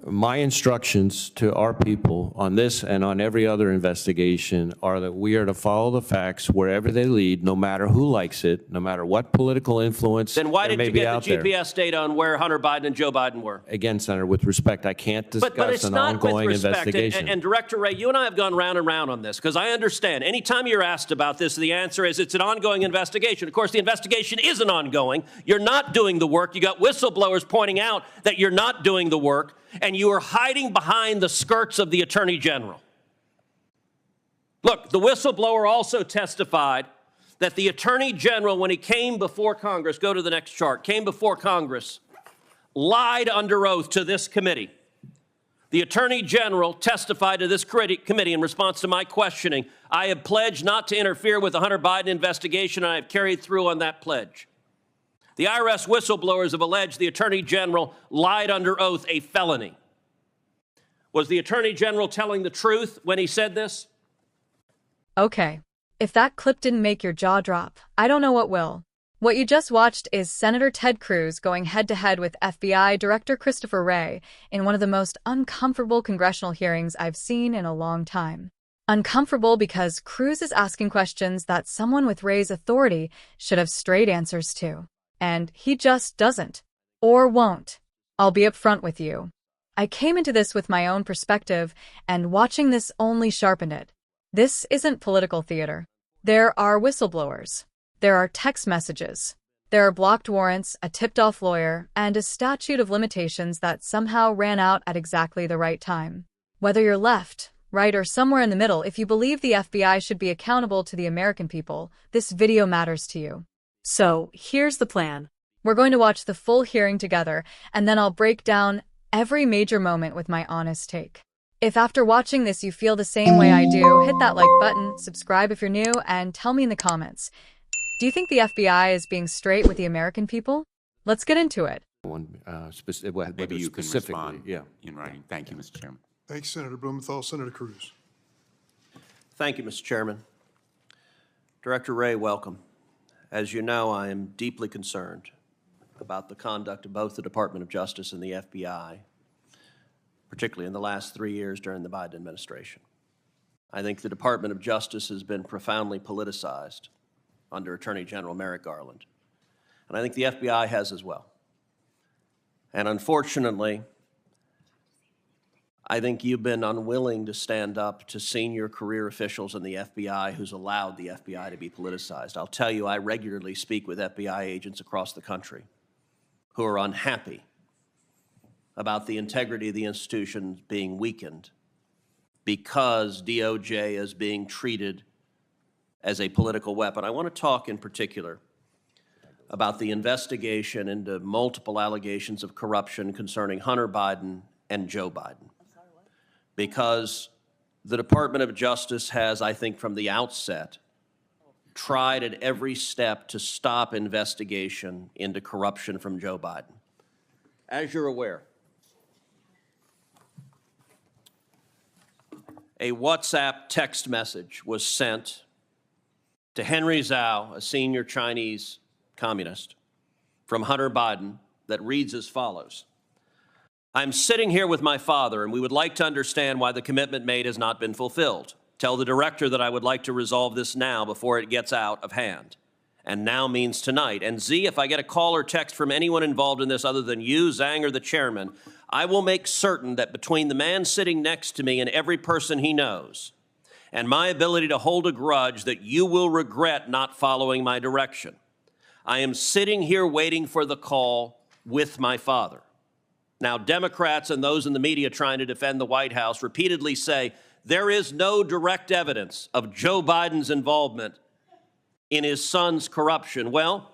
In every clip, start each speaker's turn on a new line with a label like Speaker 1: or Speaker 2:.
Speaker 1: My instructions to our people on this and on every other investigation are that we are to follow the facts wherever they lead, no matter who likes it, no matter what political influence
Speaker 2: Then why
Speaker 1: there
Speaker 2: didn't
Speaker 1: may
Speaker 2: you
Speaker 1: be
Speaker 2: get
Speaker 1: out
Speaker 2: the
Speaker 1: there.
Speaker 2: GPS data on where Hunter Biden and Joe Biden were?
Speaker 1: Again, Senator, with respect, I can't discuss
Speaker 2: But it's
Speaker 1: an
Speaker 2: not
Speaker 1: ongoing
Speaker 2: with respect.
Speaker 1: investigation.
Speaker 2: And Director Wray, you and I have gone round and round on this because I understand. Anytime you're asked about this, the answer is it's an ongoing investigation. Of course, the investigation isn't ongoing. You're not doing the work. You got whistleblowers pointing out that you're not doing the work, and you are hiding behind the skirts of the Attorney General. Look, the whistleblower also testified that the Attorney General, when he came before Congress, go to the next chart, came before Congress, lied under oath to this committee. The Attorney General testified to this committee in response to my questioning. I have pledged not to interfere with the Hunter Biden investigation, and I have carried through on that pledge. The IRS whistleblowers have alleged the Attorney General lied under oath, a felony. Was the Attorney General telling the truth when he said this?
Speaker 3: Okay. If that clip didn't make your jaw drop, I don't know what will. What you just watched is Senator Ted Cruz going head-to-head with FBI Director Christopher Wray in one of the most uncomfortable congressional hearings I've seen in a long time. Uncomfortable because Cruz is asking questions that someone with Wray's authority should have straight answers to. And he just doesn't. Or won't. I'll be upfront with you. I came into this with my own perspective, and watching this only sharpened it. This isn't political theater. There are whistleblowers. There are text messages. There are blocked warrants, a tipped-off lawyer, and a statute of limitations that somehow ran out at exactly the right time. Whether you're left, right, or somewhere in the middle, if you believe the FBI should be accountable to the American people, this video matters to you. So, here's the plan. We're going to watch the full hearing together, and then I'll break down every major moment with my honest take. If after watching this you feel the same way I do, hit that like button, subscribe if you're new, and tell me in the comments. Do you think the FBI is being straight with the American people? Let's get into it.
Speaker 4: Maybe you can respond in writing. Thank you, Mr. Chairman.
Speaker 5: Thank you, Senator Blumenthal. Senator Cruz.
Speaker 2: Thank you, Mr. Chairman. Director Wray, welcome. As you know, I am deeply concerned about the conduct of both the Department of Justice and the FBI, particularly in the last 3 years during the Biden administration. I think the Department of Justice has been profoundly politicized under Attorney General Merrick Garland. And I think the FBI has as well. And unfortunately, I think you've been unwilling to stand up to senior career officials in the FBI who's allowed the FBI to be politicized. I'll tell you, I regularly speak with FBI agents across the country who are unhappy about the integrity of the institution being weakened because DOJ is being treated as a political weapon. I want to talk in particular about the investigation into multiple allegations of corruption concerning Hunter Biden and Joe Biden. Because the Department of Justice has, I think, from the outset, tried at every step to stop investigation into corruption from Joe Biden. As you're aware, a WhatsApp text message was sent to Henry Zhao, a senior Chinese communist, from Hunter Biden that reads as follows. I'm sitting here with my father, and we would like to understand why the commitment made has not been fulfilled. Tell the director that I would like to resolve this now before it gets out of hand. And now means tonight. And Z, if I get a call or text from anyone involved in this other than you, Zhang, or the chairman, I will make certain that between the man sitting next to me and every person he knows, and my ability to hold a grudge, that you will regret not following my direction. I am sitting here waiting for the call with my father. Now, Democrats and those in the media trying to defend the White House repeatedly say there is no direct evidence of Joe Biden's involvement in his son's corruption. Well,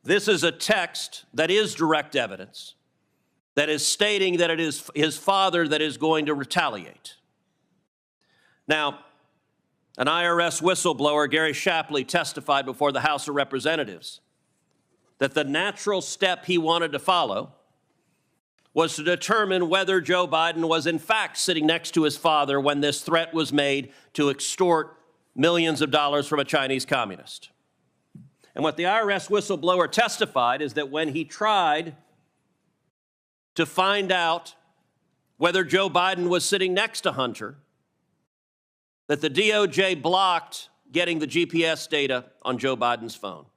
Speaker 2: this is a text that is direct evidence that is stating that it is his father that is going to retaliate. Now, an IRS whistleblower, Gary Shapley, testified before the House of Representatives that the natural step he wanted to follow was to determine whether Joe Biden was in fact sitting next to his father when this threat was made to extort millions of dollars from a Chinese communist. And what the IRS whistleblower testified is that when he tried to find out whether Joe Biden was sitting next to Hunter, that the DOJ blocked getting the GPS data on Joe Biden's phone?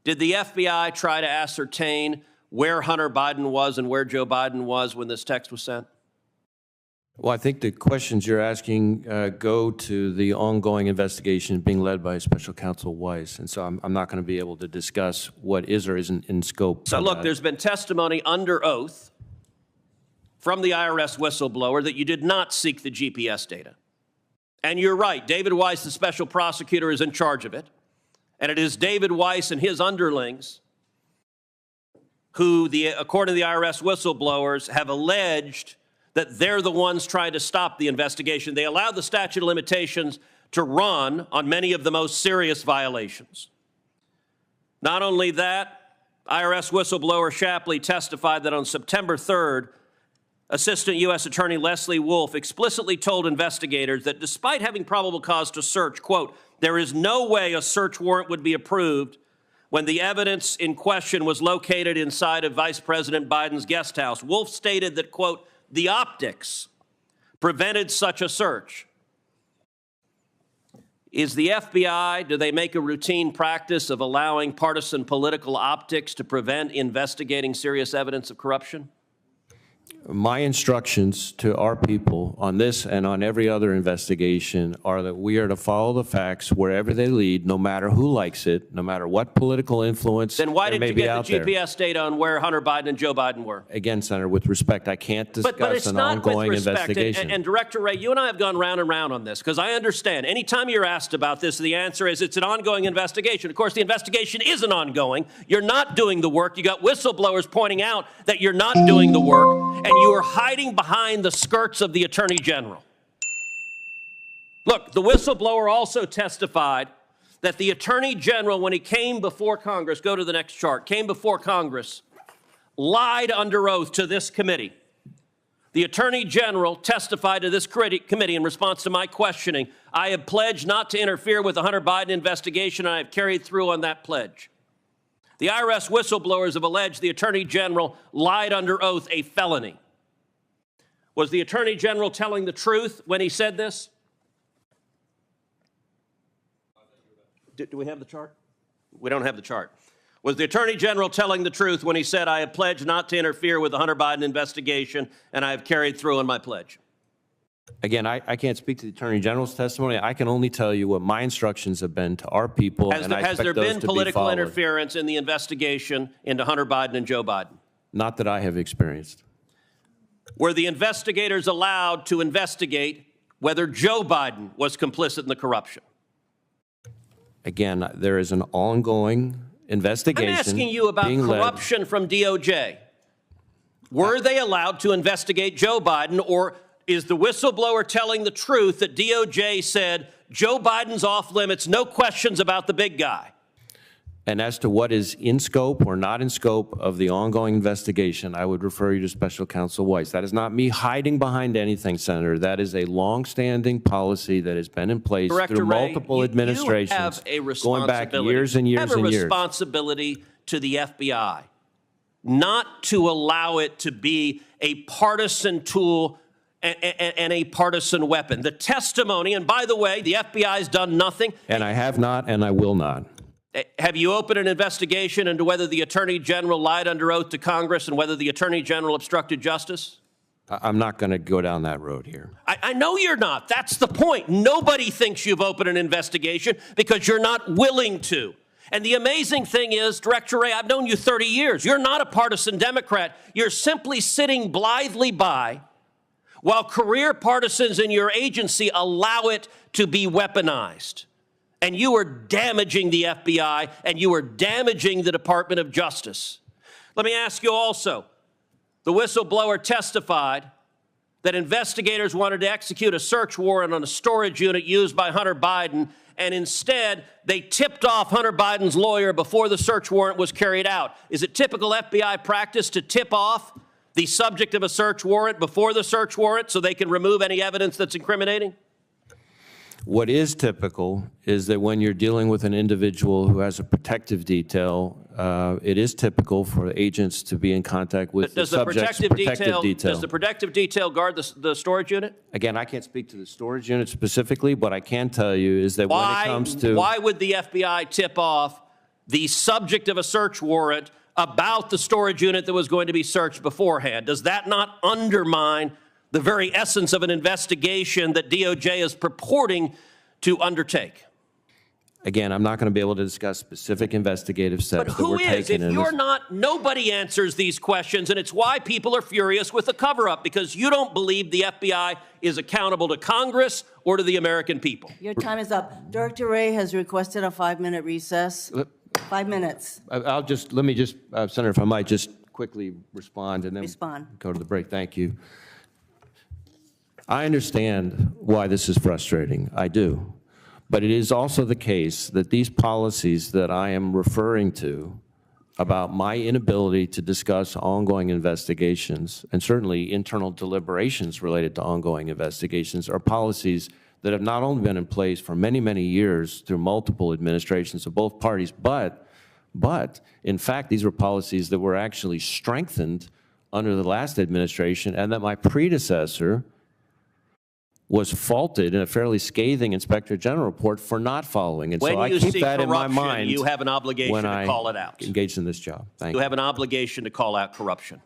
Speaker 2: Did the FBI try to ascertain where Hunter Biden was and where Joe Biden was when this text was sent?
Speaker 1: Well, I think the questions you're asking go to the ongoing investigation being led by Special Counsel Weiss, and so I'm not going to be able to discuss what is or isn't in scope.
Speaker 2: So look, there's been testimony under oath from the IRS whistleblower that you did not seek the GPS data. And you're right, David Weiss, the special prosecutor, is in charge of it. And it is David Weiss and his underlings who, according to the IRS whistleblowers, have alleged that they're the ones trying to stop the investigation. They allowed the statute of limitations to run on many of the most serious violations. Not only that, IRS whistleblower Shapley testified that on September 3rd, Assistant U.S. Attorney Leslie Wolf explicitly told investigators that despite having probable cause to search, quote, there is no way a search warrant would be approved when the evidence in question was located inside of Vice President Biden's guest house. Wolf stated that, quote, the optics prevented such a search. Is the FBI, do they make a routine practice of allowing partisan political optics to prevent investigating serious evidence of corruption?
Speaker 1: My instructions to our people on this and on every other investigation are that we are to follow the facts wherever they lead, no matter who likes it, no matter what political influence there may be out there.
Speaker 2: Then why did you get the GPS data on where Hunter Biden and Joe Biden were?
Speaker 1: Again, Senator, with respect, I can't discuss an ongoing investigation.
Speaker 2: And Director Wray, you and I have gone round and round on this because I understand anytime you're asked about this, the answer is it's an ongoing investigation. Of course, the investigation isn't ongoing. You're not doing the work. You got whistleblowers pointing out that you're not doing the work, and you are hiding behind the skirts of the Attorney General. Look, the whistleblower also testified that the Attorney General, when he came before Congress, go to the next chart, came before Congress, lied under oath to this committee. The Attorney General testified to this committee in response to my questioning. I have pledged not to interfere with the Hunter Biden investigation, and I have carried through on that pledge. The IRS whistleblowers have alleged the Attorney General lied under oath, a felony. Was the Attorney General telling the truth when he said this? Do we have the chart? We don't have the chart. Was the Attorney General telling the truth when he said, I have pledged not to interfere with the Hunter Biden investigation, and I have carried through on my pledge?
Speaker 1: Again, I can't speak to the Attorney General's testimony. I can only tell you what my instructions have been to our people, and I expect those to be followed.
Speaker 2: Has there been political interference in the investigation into Hunter Biden and Joe Biden?
Speaker 1: Not that I have experienced.
Speaker 2: Were the investigators allowed to investigate whether Joe Biden was complicit in the corruption?
Speaker 1: Again, there is an ongoing investigation.
Speaker 2: I'm asking you about corruption from DOJ. Were they allowed to investigate Joe Biden, or is the whistleblower telling the truth that DOJ said Joe Biden's off limits, no questions about the big guy?
Speaker 1: And as to what is in scope or not in scope of the ongoing investigation, I would refer you to Special Counsel Weiss. That is not me hiding behind anything, Senator. That is a longstanding policy that has been in place through multiple administrations,
Speaker 2: you have a
Speaker 1: going back years and years and years.
Speaker 2: You have a responsibility to the FBI, not to allow it to be a partisan tool and a partisan weapon. The testimony, and by the way, the FBI has done nothing.
Speaker 1: And I have not, and I will not.
Speaker 2: Have you opened an investigation into whether the Attorney General lied under oath to Congress and whether the Attorney General obstructed justice?
Speaker 1: I'm not going to go down that road here.
Speaker 2: I know you're not. That's the point. Nobody thinks you've opened an investigation because you're not willing to. And the amazing thing is, Director Wray, I've known you 30 years. You're not a partisan Democrat. You're simply sitting blithely by while career partisans in your agency allow it to be weaponized. And you are damaging the FBI, and you are damaging the Department of Justice. Let me ask you also, the whistleblower testified that investigators wanted to execute a search warrant on a storage unit used by Hunter Biden, and instead they tipped off Hunter Biden's lawyer before the search warrant was carried out. Is it typical FBI practice to tip off the subject of a search warrant before the search warrant so they can remove any evidence that's incriminating?
Speaker 1: What is typical is that when you're dealing with an individual who has a protective detail, it is typical for agents to be in contact with the subject's protective detail.
Speaker 2: Does the protective detail guard the storage unit?
Speaker 1: Again, I can't speak to the storage unit specifically. What I can tell you is that when it comes to...
Speaker 2: Why would the FBI tip off the subject of a search warrant about the storage unit that was going to be searched beforehand? Does that not undermine the very essence of an investigation that DOJ is purporting to undertake?
Speaker 1: Again, I'm not going to be able to discuss specific investigative steps that we're taking.
Speaker 2: But who is? If you're not, nobody answers these questions, and it's why people are furious with the cover-up, because you don't believe the FBI is accountable to Congress or to the American people.
Speaker 6: Your time is up. Director Wray has requested a 5-minute recess. 5 minutes.
Speaker 1: Let me just, Senator, if I might just quickly respond and then go to the break. Thank you. I understand why this is frustrating. I do. But it is also the case that these policies that I am referring to about my inability to discuss ongoing investigations, and certainly internal deliberations related to ongoing investigations, are policies that have not only been in place for many, many years through multiple administrations of both parties, but in fact, these were policies that were actually strengthened under the last administration, and that my predecessor was faulted in a fairly scathing Inspector General report for not following. And so I keep that in my mind.
Speaker 2: You have an obligation to call it out.
Speaker 1: Engaged in this job. Thank you.
Speaker 2: You have an obligation to call out corruption.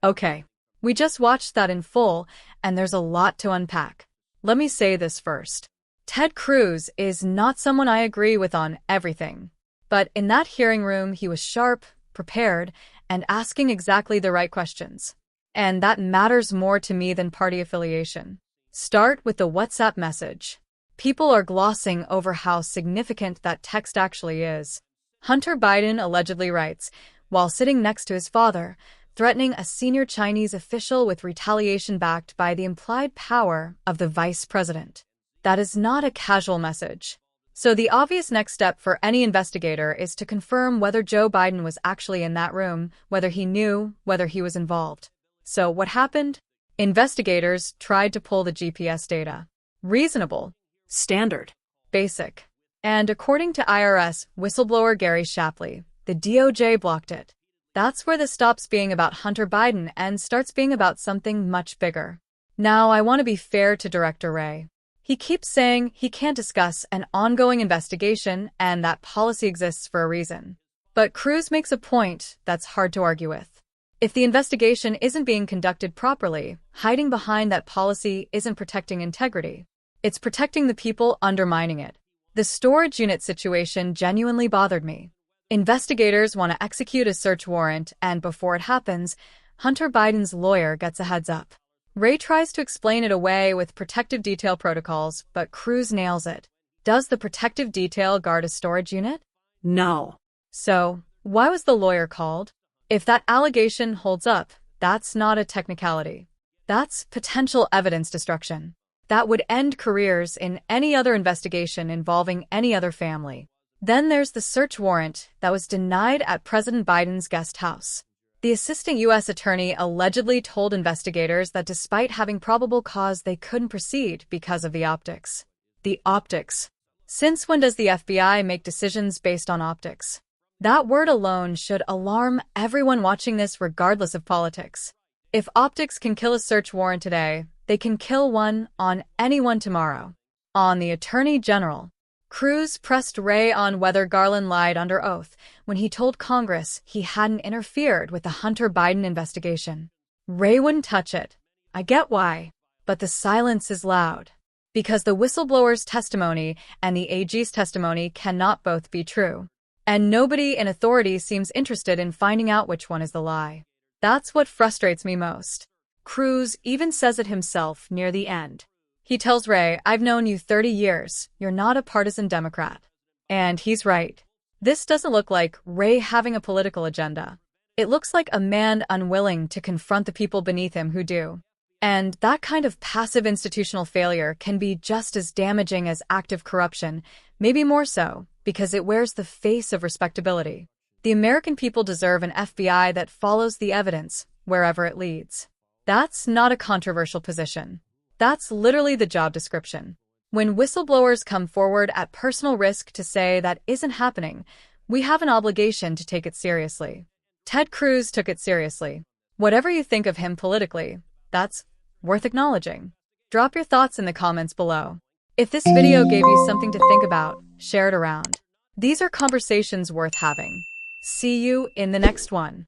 Speaker 3: Okay, we just watched that in full, and there's a lot to unpack. Let me say this first. Ted Cruz is not someone I agree with on everything. But in that hearing room, he was sharp, prepared, and asking exactly the right questions. And that matters more to me than party affiliation. Start with the WhatsApp message. People are glossing over how significant that text actually is. Hunter Biden allegedly writes, while sitting next to his father, threatening a senior Chinese official with retaliation backed by the implied power of the vice president. That is not a casual message. So the obvious next step for any investigator is to confirm whether Joe Biden was actually in that room, whether he knew, whether he was involved. So what happened? Investigators tried to pull the GPS data. Reasonable. Standard. Basic. And according to IRS whistleblower Gary Shapley, the DOJ blocked it. That's where this stops being about Hunter Biden and starts being about something much bigger. Now, I want to be fair to Director Wray. He keeps saying he can't discuss an ongoing investigation and that policy exists for a reason. But Cruz makes a point that's hard to argue with. If the investigation isn't being conducted properly, hiding behind that policy isn't protecting integrity. It's protecting the people undermining it. The storage unit situation genuinely bothered me. Investigators want to execute a search warrant, and before it happens, Hunter Biden's lawyer gets a heads up. Wray tries to explain it away with protective detail protocols, but Cruz nails it. Does the protective detail guard a storage unit? No. So, why was the lawyer called? If that allegation holds up, that's not a technicality. That's potential evidence destruction. That would end careers in any other investigation involving any other family. Then there's the search warrant that was denied at President Biden's guest house. The assistant U.S. attorney allegedly told investigators that despite having probable cause, they couldn't proceed because of the optics. The optics. Since when does the FBI make decisions based on optics? That word alone should alarm everyone watching this regardless of politics. If optics can kill a search warrant today, they can kill one on anyone tomorrow. On the Attorney General, Cruz pressed Wray on whether Garland lied under oath when he told Congress he hadn't interfered with the Hunter Biden investigation. Wray wouldn't touch it. I get why. But the silence is loud. Because the whistleblower's testimony and the AG's testimony cannot both be true. And nobody in authority seems interested in finding out which one is the lie. That's what frustrates me most. Cruz even says it himself near the end. He tells Wray, "I've known you 30 years. You're not a partisan Democrat." And he's right. This doesn't look like Wray having a political agenda. It looks like a man unwilling to confront the people beneath him who do. And that kind of passive institutional failure can be just as damaging as active corruption, maybe more so, because it wears the face of respectability. The American people deserve an FBI that follows the evidence wherever it leads. That's not a controversial position. That's literally the job description. When whistleblowers come forward at personal risk to say that isn't happening, we have an obligation to take it seriously. Ted Cruz took it seriously. Whatever you think of him politically, that's worth acknowledging. Drop your thoughts in the comments below. If this video gave you something to think about, share it around. These are conversations worth having. See you in the next one.